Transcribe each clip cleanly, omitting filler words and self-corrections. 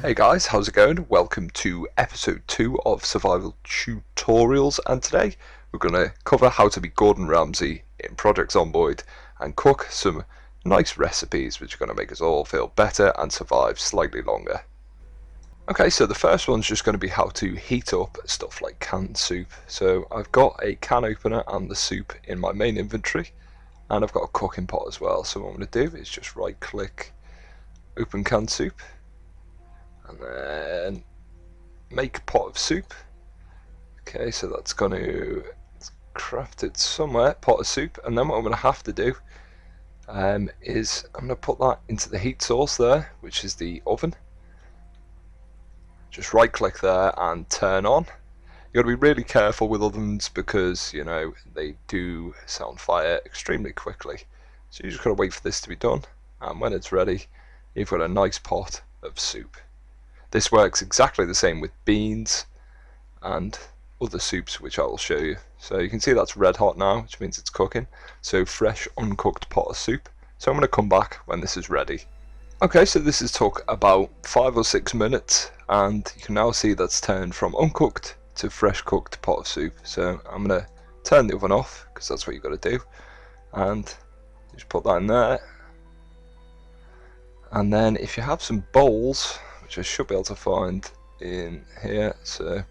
Hey guys, how's it going? Welcome to episode 2 of Survival Tutorials, and today we're going to cover how to be Gordon Ramsay in Project Zomboid and cook some nice recipes which are going to make us all feel better and survive slightly longer. Okay, so the first one's just going to be how to heat up stuff like canned soup. So I've got a can opener and the soup in my main inventory, and I've got a cooking pot as well. So what I'm going to do is just right click, open canned soup, and then make pot of soup. Okay, so that's going to craft it somewhere, pot of soup, and then what I'm going to have to do is I'm going to put that into the heat source there, which is the oven. Just right click there and turn on. You got to be really careful with ovens because they do set on fire extremely quickly. So you just got to wait for this to be done, and when it's ready, you've got a nice pot of soup. This works exactly the same with beans and other soups, which I will show you. So you can see that's red hot now, which means it's cooking. So fresh, uncooked pot of soup. So I'm going to come back when this is ready. Okay, so this has took about 5 or 6 minutes, and you can now see that's turned from uncooked to fresh cooked pot of soup. So I'm going to turn the oven off, because that's what you've got to do. And just put that in there. And then if you have some bowls, which I should be able to find in here, so I'm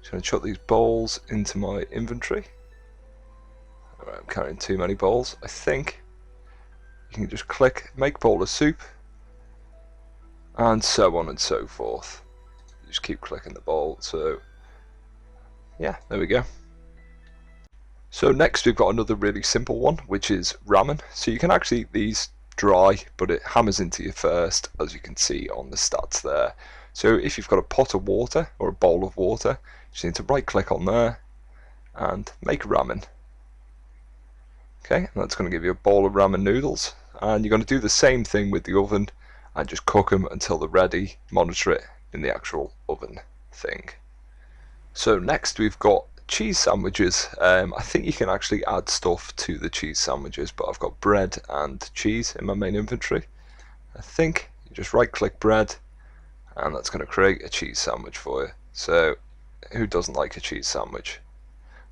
just going to chuck these bowls into my inventory. Alright, I'm carrying too many bowls. I think you can just click make bowl of soup, and so on and so forth. You just keep clicking the bowl. So yeah, there we go. So next we've got another really simple one, which is ramen. So you can actually eat these dry, but it hammers into you first, as you can see on the stats there. So if you've got a pot of water or a bowl of water, you just need to right click on there and make ramen. Okay, and that's going to give you a bowl of ramen noodles, and you're going to do the same thing with the oven and just cook them until they're ready. Monitor it in the actual oven thing. So next we've got cheese sandwiches. I think you can actually add stuff to the cheese sandwiches, but I've got bread and cheese in my main inventory. I think you just right click bread, and that's going to create a cheese sandwich for you. So who doesn't like a cheese sandwich?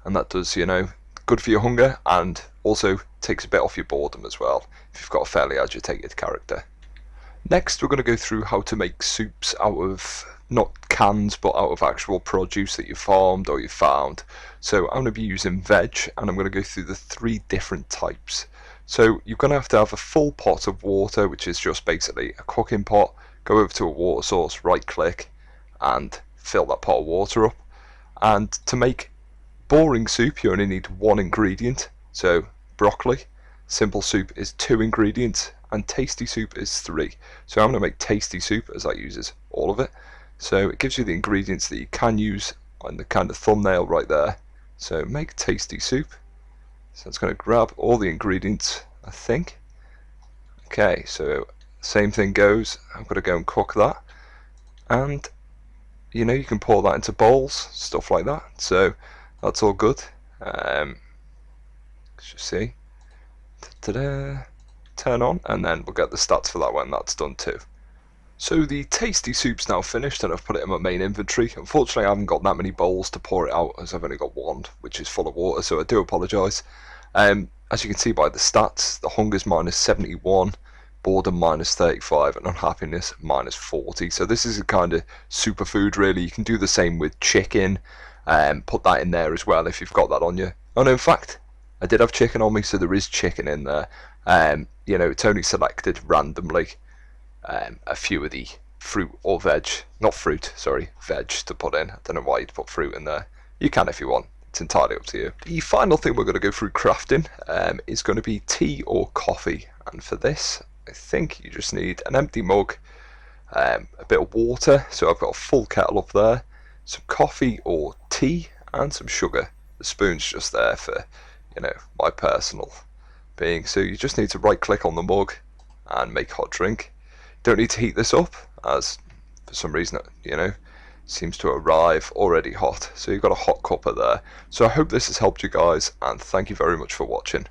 And that does, good for your hunger, and also takes a bit off your boredom as well if you've got a fairly agitated character. Next we're going to go through how to make soups out of not cans but out of actual produce that you farmed or you found. So I'm going to be using veg, and I'm going to go through the 3 different types. So you're going to have a full pot of water, which is just basically a cooking pot. Go over to a water source, right click, and fill that pot of water up. And to make boring soup you only need 1 ingredient, so broccoli. Simple soup is 2 ingredients, and tasty soup is 3. So I'm going to make tasty soup, as that uses all of it. So it gives you the ingredients that you can use on the kind of thumbnail right there. So make tasty soup. So it's going to grab all the ingredients, I think. Okay, so same thing goes. I'm going to go and cook that, and you can pour that into bowls, stuff like that. So that's all good. Let's just see. Ta-da! Turn on, and then we'll get the stats for that when that's done too. So the tasty soup's now finished, and I've put it in my main inventory. Unfortunately I haven't got that many bowls to pour it out, as I've only got 1 which is full of water, so I do apologise. As you can see by the stats, the hunger's -71, boredom -35, and unhappiness -40. So this is a kind of superfood really. You can do the same with chicken, put that in there as well if you've got that on you. Oh no, in fact I did have chicken on me, so there is chicken in there. It's only selected randomly a few of the fruit or veg, not fruit, sorry, veg to put in. I don't know why you'd put fruit in there. You can if you want, it's entirely up to you. The final thing we're going to go through crafting is going to be tea or coffee, and for this I think you just need an empty mug, a bit of water, so I've got a full kettle up there, some coffee or tea, and some sugar. The spoon's just there for my personal being. So you just need to right click on the mug and make hot drink. Don't need to heat this up, as for some reason it seems to arrive already hot. So you've got a hot cuppa there. So I hope this has helped you guys, and thank you very much for watching.